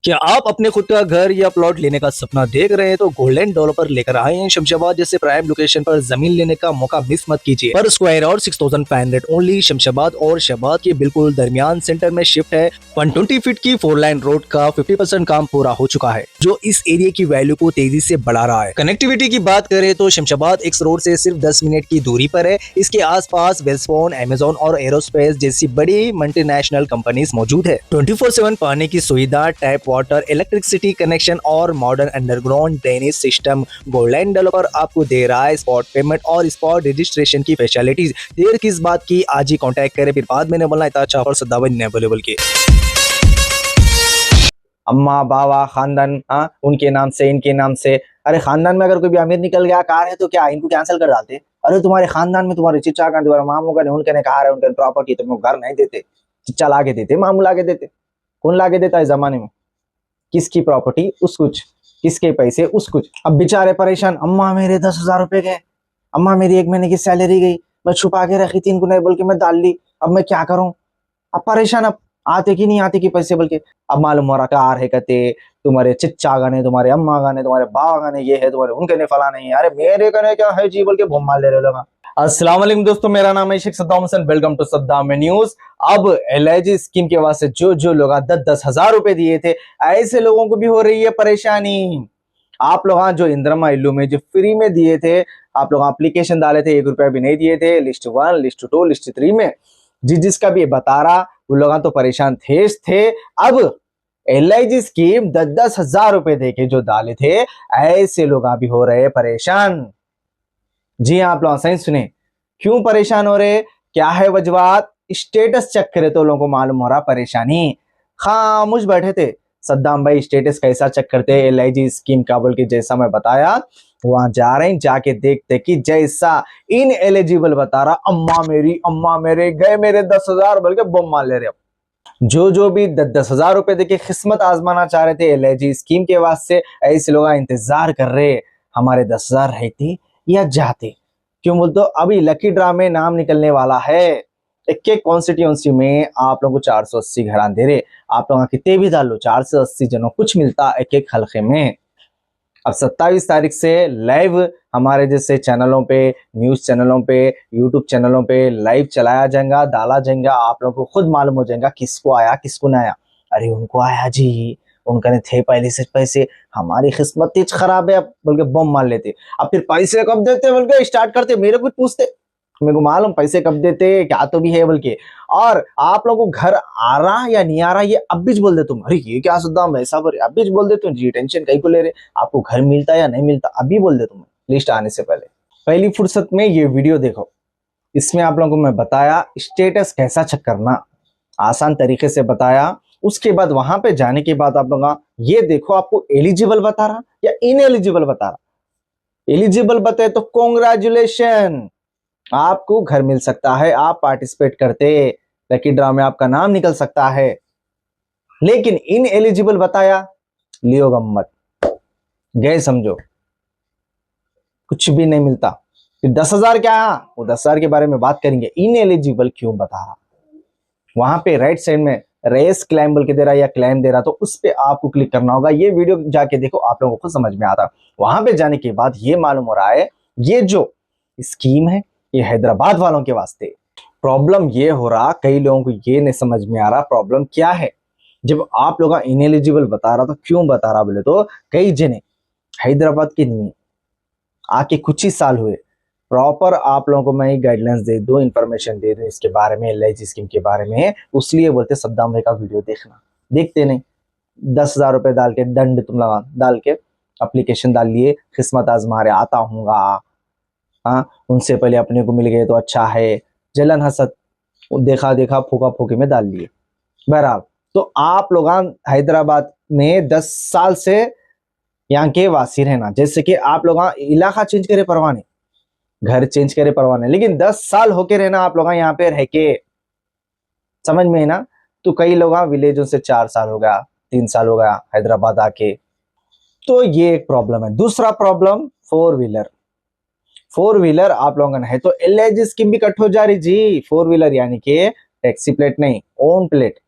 क्या आप अपने खुद का घर या प्लॉट लेने का सपना देख रहे हैं तो गोल्डन डेवलपर लेकर आए हैं शमशाबाद जैसे प्राइम लोकेशन पर जमीन लेने का मौका मिस मत कीजिए। पर स्क्वायर और 6500 ओनली। शमशाबाद और शहबाद के बिल्कुल दरमियान सेंटर में शिफ्ट है। 120 फीट की 4 लाइन रोड का 50% काम पूरा हो चुका है, जो इस एरिया की वैल्यू को तेजी से बढ़ा रहा है। कनेक्टिविटी की बात करें तो शमशाबाद एक्स रोड से सिर्फ 10 मिनट की दूरी पर है। इसके आसपास वेल्सफोन, अमेजोन और एरोस्पेस जैसी बड़ी मल्टीनेशनल कंपनीज मौजूद है। 24/7 पानी की सुविधा, टैप वाटर, इलेक्ट्रिसिटी कनेक्शन और modern underground drainage system. Golden developer आपको दे रहा है स्पॉट पेमेंट और स्पॉट रजिस्ट्रेशन की फैसिलिटीज। देर किस बात की, आज ही कांटेक्ट करें। फिर बाद में बोलना इतना अच्छा और सदावन अवेलेबल के अम्मा बाबा खानदान, हाँ उनके नाम से इनके नाम से। अरे खानदान में अगर कोई भी अमीर निकल गया कार है तो क्या इनको कैंसिल कर डालते? अरे तुम्हारे खानदान में तुम्हारे चिच्चा का, तुम्हारे मामू का, उनके ने कार है, उनके प्रॉपर्टी, तुमको घर नहीं देते, चिच्चा ला के देते, मामू ला के देते। कौन ला के देता है जमाने में? किसकी प्रॉपर्टी उस कुछ, किसके पैसे उस कुछ। अब बेचारे परेशान, अम्मा मेरे 10,000 रुपए गए, अम्मा मेरी 1 महीने की सैलरी गई, मैं छुपा के रखी थी, इनको नहीं बोल के मैं डाल ली, अब मैं क्या करूं? अब परेशान, अब आते कि नहीं आते कि पैसे बोल के। अब मालूम हो रहा कार है कहते, तुम्हारे चिच्चा गाने, तुम्हारे अम्मा गाने, तुम्हारे बाबा गाने, ये है तुम्हारे, उनके ने फला नहीं है, अरे मेरे कने क्या है जी बोल के घूम मार ले रहे लोग। अस्सलाम वालेकुम दोस्तों, मेरा नाम है Sheikh Saddam Hussain, welcome to Saddam news. अब LIG स्कीम के वास्ते जो लोग 10-10 हजार रुपए दिए थे, ऐसे लोगों को भी हो रही है परेशानी। आप लोग जो इंद्रमा इल्लू में जो फ्री में दिए थे, आप लोग एप्लीकेशन डाले थे, 1 रुपया भी नहीं दिए थे। लिस्ट 1, लिस्ट 2, लिस्ट 3 में जिसका भी बता रहा, वो लोग तो परेशान थे। अब LIG स्कीम 10-10 हजार रुपए देके जो डाले थे, ऐसे लोग भी हो रहे परेशान। जी हाँ, आप लोग सही सुने। क्यों परेशान हो रहे, क्या है वजवात? स्टेटस चेक करे तो लोगों को मालूम हो रहा परेशानी। खामोश बैठे थे। सद्दाम भाई स्टेटस कैसा चेक करते हैं LIG स्कीम का बोल के, जैसा मैं बताया वहां जा रहे हैं, जाके देखते कि जैसा इन एलिजिबल बता रहा, अम्मा मेरे गए मेरे 10,000 बोल के बम मार ले रहे। जो भी 10-10 हजार रुपए देके किस्मत आजमाना चाह रहे थे LIG स्कीम के वास्ते, ऐसे लोग इंतजार कर रहे हमारे 10,000 रहते या जाते। क्यों बोलते? अभी लकी ड्रा में नाम निकलने वाला है। एक कॉन्स्टिट्यूंसी में आप लोगों को 480 घर दे रहे, आप लोग कितने भी डालो 480 जनों कुछ मिलता एक हल्के में। अब 27 तारीख से लाइव हमारे जैसे चैनलों पे, न्यूज चैनलों पे, यूट्यूब चैनलों पे लाइव चलाया जाएगा, डाला जाएगा। आप लोगों को खुद मालूम हो जाएगा किसको आया किसको ना आया। अरे उनको आया जी, उनका ने थे पहले से पैसे, हमारी किस्मत तेज खराब है, अब बोल के बम मार लेते। अब फिर पैसे कब देते बोल के स्टार्ट करते, मेरे को पूछते, मेरे को मालूम पैसे कब देते, क्या तो भी है बोल के। और आप लोगों को घर आ रहा या नहीं आ रहा ये अब बीच बोल दे तुम। अरे ये क्या सद्दाम ऐसा बोल, अब बीच बोल दे तुम जी, टेंशन कहीं को ले रहे, आपको घर मिलता या नहीं मिलता अभी बोल दे तुम, लिस्ट आने से पहले। पहली फुर्सत में ये वीडियो देखो, इसमें आप लोगों को मैं बताया स्टेटस कैसा चेक करना, आसान तरीके से बताया। उसके बाद वहां पे जाने के बाद आप लोग ये देखो, आपको एलिजिबल बता रहा या इनएलिजिबल बता रहा। एलिजिबल बताए तो कॉन्ग्रेचुलेशन, आपको घर मिल सकता है, आप पार्टिसिपेट करते, लकी ड्रा में आपका नाम निकल सकता है। लेकिन इनएलिजिबल बताया, लियो गम्मत, गए समझो, कुछ भी नहीं मिलता। फिर 10,000 क्या है, वो 10,000 के बारे में बात करेंगे। इनएलिजिबल क्यों बता रहा, वहां पे राइट साइड में रेस क्लेम बोल के दे रहा या क्लेम दे रहा, तो उस पे आपको क्लिक करना होगा। ये वीडियो जाके देखो, आप लोगों को समझ में आता। वहां पे जाने के बाद ये मालूम हो रहा है, ये जो स्कीम है ये हैदराबाद वालों के वास्ते। प्रॉब्लम ये हो रहा, कई लोगों को ये नहीं समझ में आ रहा प्रॉब्लम क्या है। जब आप लोग इनएलिजिबल बता रहा, तो क्यों बता रहा बोले तो, कई जने हैदराबाद के नहीं आके कुछ ही साल हुए, प्रॉपर आप लोगों को मैं गाइडलाइंस दे दूं, इंफॉर्मेशन दे दूं इसके बारे में, LIG स्कीम के बारे में, उसलिए बोलते सद्दाम भाई का वीडियो देखना। देखते नहीं, 10,000 रुपए डाल के दंड तुम लगा डाल के एप्लीकेशन डाल लिए, किस्मत आजमा रहे, आता हूँगा। हाँ, उनसे पहले अपने को मिल गए तो अच्छा है, जलन हसद देखा फूका फूकी में डाल लिए। बहरहाल, तो आप लोग हैदराबाद में 10 साल से यहाँ के वासी रहना, जैसे कि आप लोग इलाका चेंज करे परवाने, घर चेंज करे परवाने, लेकिन 10 साल होके रहना आप लोग यहाँ पे रह के, समझ में है ना। तो कई लोग विलेजों से 4 साल हो गया, 3 साल हो गया हैदराबाद आके, तो ये एक प्रॉब्लम है। दूसरा प्रॉब्लम, 4 व्हीलर आप लोगों का है तो LIG स्कीम भी कट हो जा रही जी। 4 व्हीलर यानी कि टैक्सी प्लेट नहीं, ओन प्लेट,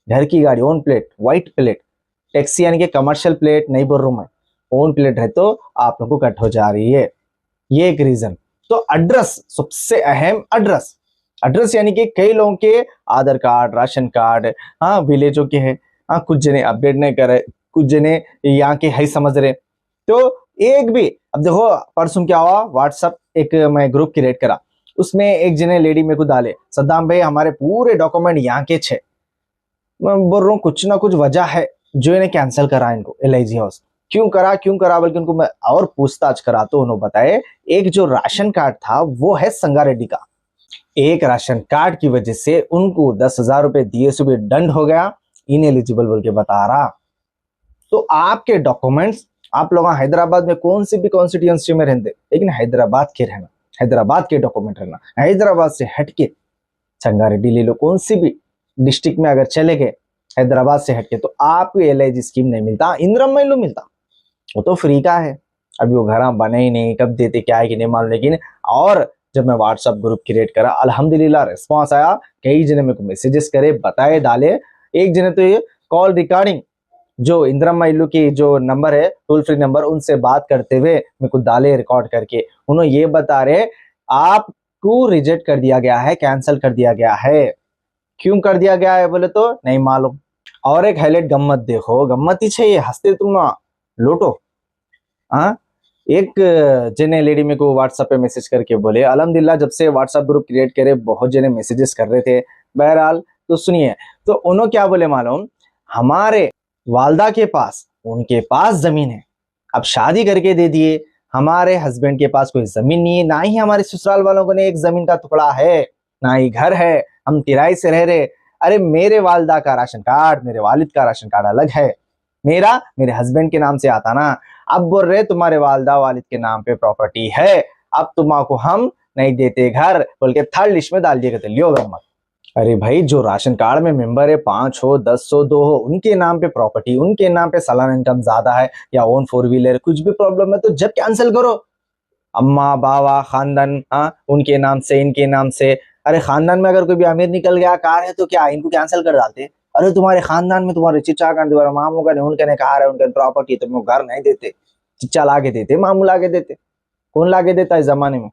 घर की गाड़ी own plate, white plate, taxi यानी कि कमर्शियल प्लेट नहीं बोल रहा हूं मैं, ओन प्लेट है तो आप लोगों को कट हो जा रही है, ये एक रीजन। तो एड्रेस, सबसे अहम एड्रेस। एड्रेस यानी कि कई लोगों के आधार कार्ड, राशन कार्ड, हाँ विलेजों के हैं, हाँ कुछ जने अपडेट नहीं कर रहे, कुछ जने यहाँ के है समझ रहे। तो एक भी, अब देखो परसों क्या हुआ, व्हाट्सएप एक मैं ग्रुप क्रिएट करा, उसमें एक जने लेडी मेरे को डाले, सद्दाम भाई हमारे पूरे डॉक्यूमेंट यहाँ के छे। मैं बोल रहा हूँ कुछ ना कुछ वजह है जो इन्हें कैंसिल करा इनको LIG हाउस। क्यों करा बल्कि उनको मैं और पूछताछ करा तो उन्होंने बताए, एक जो राशन कार्ड था वो है संगारेड्डी का, एक राशन कार्ड की वजह से उनको 10,000 रुपए दिए सुबह दंड हो गया, इनएलिजिबल बोल के बता रहा। तो आपके डॉक्यूमेंट्स, आप लोग हैदराबाद में कौन सी भी कॉन्स्टिट्यूंसी में रहते, लेकिन हैदराबाद के रहना, हैदराबाद के डॉक्यूमेंट रहना, हैदराबाद से हटके संगारेड्डी ले लो, कौन सी भी डिस्ट्रिक्ट में अगर चले गए हैदराबाद से हटके तो आपको LIG स्कीम नहीं मिलता, इंदिरा महिलो मिलता, वो तो फ्री का है। अभी वो घर बने ही नहीं, कब देते क्या है कि नहीं मालूम। लेकिन और जब मैं व्हाट्सएप ग्रुप क्रिएट करा, अल्हम्दुलिल्लाह रिस्पांस आया, कई जने मेरे को मैसेजेस करे, बताए डाले। एक जने तो ये कॉल रिकॉर्डिंग जो इंदिरा महिलो की जो नंबर है, टोल फ्री नंबर, उनसे बात करते हुए मेरे को डाले रिकॉर्ड करके, उन्होंने ये बता रहे आपको रिजेक्ट कर दिया गया है, कैंसिल कर दिया गया है। क्यों कर दिया गया है बोले तो नहीं मालूम। और एक हाईलाइट गम्मत देखो, गम्मत ही चाहिए, हंसते तुम ना लोटो। हाँ, एक जने लेडी मेरे को व्हाट्सएप पे मैसेज करके बोले, अल्हम्दुलिल्लाह जब से व्हाट्सएप ग्रुप क्रिएट करे बहुत जने मैसेजेस कर रहे थे, बहरहाल तो सुनिए। तो उन्होंने क्या बोले मालूम, हमारे वालदा के पास, उनके पास जमीन है, अब शादी करके दे दिए, हमारे हस्बैंड के पास कोई जमीन नहीं है, ना ही हमारे ससुराल वालों को ने एक जमीन का टुकड़ा है, ना ही घर है, हम किराए से रह रहे। अरे मेरे वालदा का राशन कार्ड, मेरे वालिद का राशन कार्ड अलग है, मेरा मेरे हस्बैंड के नाम से आता ना। अब बोल रहे तुम्हारे वालदा वालिद के नाम पे प्रॉपर्टी है, अब तुम्हारा हम नहीं देते घर बोल के थर्ड लिस्ट में डाल दिएगा, तो लियो मत। अरे भाई जो राशन कार्ड में मेंबर है 5 हो 10 हो 2 हो, उनके नाम पे प्रॉपर्टी, उनके नाम पे सालाना इनकम ज्यादा है या ओन 4 व्हीलर, कुछ भी प्रॉब्लम है तो जब कैंसिल करो, अम्मा बाबा खानदान, हाँ उनके नाम से, इनके नाम से। अरे खानदान में अगर कोई भी अमीर निकल गया कार है तो क्या इनको कैंसिल कर डालते? अरे तुम्हारे खानदान में तुम्हारे चिचा का, तुम्हारे मामू का, उनके ने कार है, उनके प्रॉपर्टी, तुमको घर नहीं देते, चिचा ला के देते, मामू ला के देते। कौन ला के देता है इस जमाने में?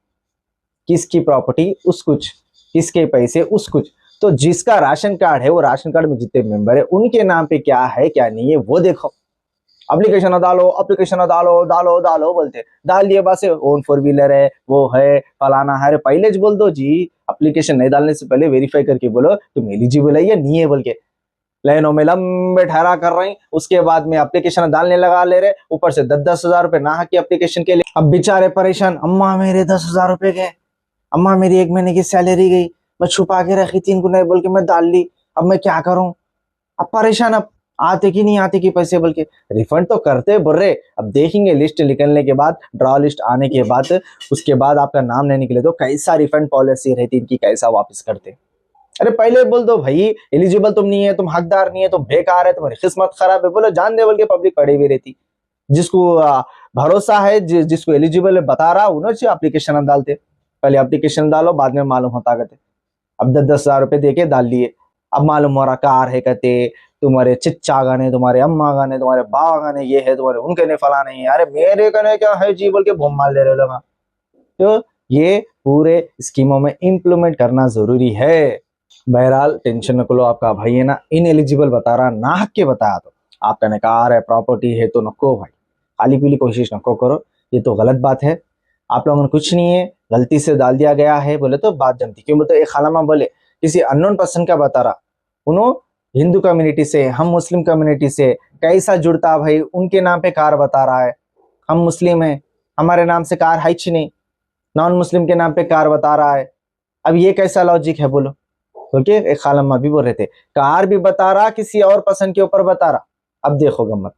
किसकी प्रॉपर्टी उस कुछ, किसके पैसे उस कुछ। तो जिसका राशन कार्ड है, वो राशन कार्ड में जितने मेंबर है उनके नाम पे क्या है क्या नहीं है वो देखो। एप्लीकेशन डालो, एप्लीकेशन डालो डालो डालो बोलते, डाल दिए बस ओन 4 व्हीलर है, वो है फलाना है। पहले ज बोल दो जी, एप्लीकेशन नहीं डालने से पहले वेरीफाई करके बोलो तुम एलिजिबल है या नहीं है बोल के। लाइनों में लंबे ठहरा कर रही, उसके बाद में एप्लीकेशन डालने लगा ले रहे, ऊपर से 10,000 रुपए ना की एप्लीकेशन के लिए। अब बेचारे परेशान, अम्मा मेरे 10,000 रुपए गए, अम्मा मेरी 1 महीने की सैलरी गई, मैं छुपा के रखी थी, इनको नहीं बोल के मैं डाल ली, अब मैं क्या करूं? अब परेशान, अब आते कि नहीं आते कि पैसे बोल के। रिफंड तो करते बोल रहे, अब देखेंगे लिस्ट निकलने के बाद, ड्रॉ लिस्ट आने के बाद, उसके बाद आपका नाम नहीं निकले तो कैसा रिफंड पॉलिसी रहती इनकी, कैसा वापस करते। अरे पहले बोल दो भाई एलिजिबल तुम नहीं है, तुम हकदार नहीं है, तुम बेकार है, तुम्हारी किस्मत खराब है, बोलो जान दे बोल के पब्लिक पड़ी हुई रहती। जिसको भरोसा है, जिसको एलिजिबल है बता रहा, उन्होंने एप्लीकेशन डालते। पहले एप्लीकेशन डालो, बाद में मालूम होता कहते। अब 10,000 रुपए दे के डाल लिए, अब मालूम हो रहा कार है कहते, तुम्हारे चिच्चा गाने, तुम्हारे अम्मा गाने, तुम्हारे बाबा गाने, ये है तुम्हारे, उनके ने फला नहीं है, अरे मेरे कने क्या है जी बोल के भूम मार ले रहे लोग। तो ये पूरे स्कीमों में इम्प्लीमेंट करना जरूरी है। बहरहाल टेंशन न लो, आपका भाई है ना इनएलिजिबल बता रहा, ना हक के बताया तो आपका ने कार है, प्रॉपर्टी है तो नको भाई, खाली पीली कोशिश नको करो, ये तो गलत बात है। आप लोगों ने कुछ नहीं है, गलती से डाल दिया गया है बोले तो बात जमती। क्यों बोलते एक खालामा बोले किसी अननोन पर्सन का बता रहा, उन्होंने हिंदू कम्युनिटी से, हम मुस्लिम कम्युनिटी से कैसा जुड़ता भाई, उनके नाम पे कार बता रहा है, हम मुस्लिम है, हमारे नाम से कार है ही नहीं, नॉन मुस्लिम के नाम पे कार बता रहा है। अब ये कैसा लॉजिक है बोलो? क्योंकि एक खालम्मा भी बोल रहे थे कार भी बता रहा, किसी और पर्सन के ऊपर बता रहा। अब देखो गम्मत।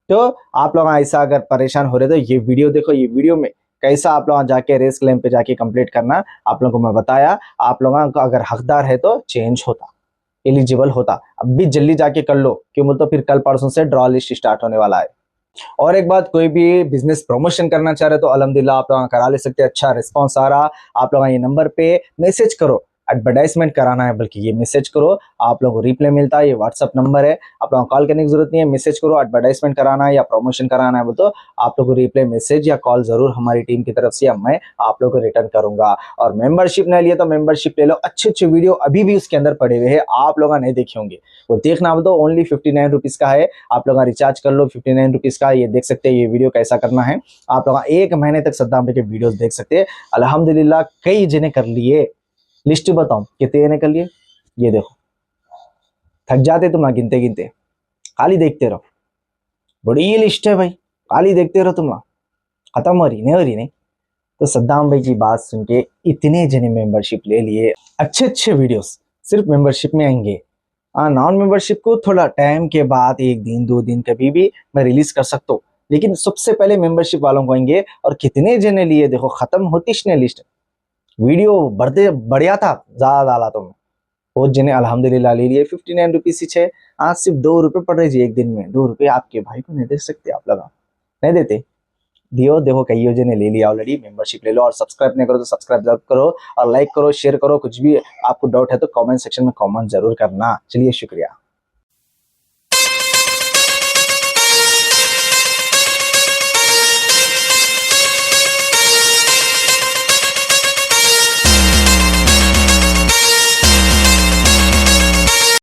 तो आप लोग ऐसा अगर परेशान हो रहे तो ये वीडियो देखो, ये वीडियो में कैसा आप लोग जाके रेस क्लेम पे जाके कंप्लीट करना, आप लोगों को मैं बताया। आप लोगों का अगर हकदार है तो चेंज होता, एलिजिबल होता, अब भी जल्दी जाके कर लो। क्यों बोलते फिर कल परसों से ड्रॉ लिस्ट स्टार्ट होने वाला है। और एक बात, कोई भी बिजनेस प्रमोशन करना चाह रहे तो अल्हम्दुलिल्लाह आप लोग करा ले सकते हैं, अच्छा रिस्पॉन्स आ रहा। आप लोग ये नंबर पे मैसेज करो, एडवर्टाइजमेंट कराना है बल्कि ये मैसेज करो, आप लोगों को रिप्लाई मिलता है। ये व्हाट्सअप नंबर है, आप लोगों को कॉल करने की जरूरत नहीं है, मैसेज करो। एडवर्टाइजमेंट कराना है या प्रमोशन कराना है तो आप लोगों को रिप्लाई मैसेज या कॉल जरूर हमारी टीम की तरफ से या मैं आप लोगों को रिटर्न करूंगा। और मेंबरशिप नहीं लिए तो मेंबरशिप ले लो, अच्छे अच्छे वीडियो अभी भी उसके अंदर पड़े हुए हैं, आप लोग नहीं देखे होंगे। वो देखना हो तो ओनली 59 रुपीज का है, आप लोग रिचार्ज कर लो 59 रुपीज का। ये देख सकते हैं ये वीडियो कैसा करना है, आप लोग 1 महीने तक सद्दाम भाई के वीडियोस देख सकते हैं। अल्हम्दुलिल्लाह कई जने कर लिए, लिस्ट बताऊं कितने जने कर लिए, ये देखो थक जाते तुम ना गिनते गिनते, खाली देखते रहो। बड़ी लिस्ट है भाई, खाली देखते रहो तुम ना, खत्म हो रही नहीं। तो सद्दाम भाई की बात सुन के इतने जने मेंबरशिप ले लिए, अच्छे अच्छे वीडियोस सिर्फ मेंबरशिप में आएंगे। नॉन मेंबरशिप को थोड़ा टाइम के बाद 1 दिन 2 दिन कभी भी मैं रिलीज कर सकता हूँ, लेकिन सबसे पहले मेंबरशिप वालों को आएंगे। और कितने जने लिए देखो, खत्म होती नहीं लिस्ट, वीडियो बढ़ते बढ़िया था, ज्यादा डाला तो मैं बहुत जने अल्हम्दुलिल्लाह ले लिए। 59 रुपीज ही है, आज सिर्फ 2 रुपए पड़ रहे जी एक दिन में। 2 रुपए आपके भाई को नहीं दे सकते आप लोग, नहीं देते, दियो देखो कई जने ले लिया ऑलरेडी। मेंबरशिप ले लो और सब्सक्राइब नहीं करो तो सब्सक्राइब जरूर करो और लाइक करो, शेयर करो। कुछ भी आपको डाउट है तो कमेंट सेक्शन में कमेंट जरूर करना। चलिए शुक्रिया।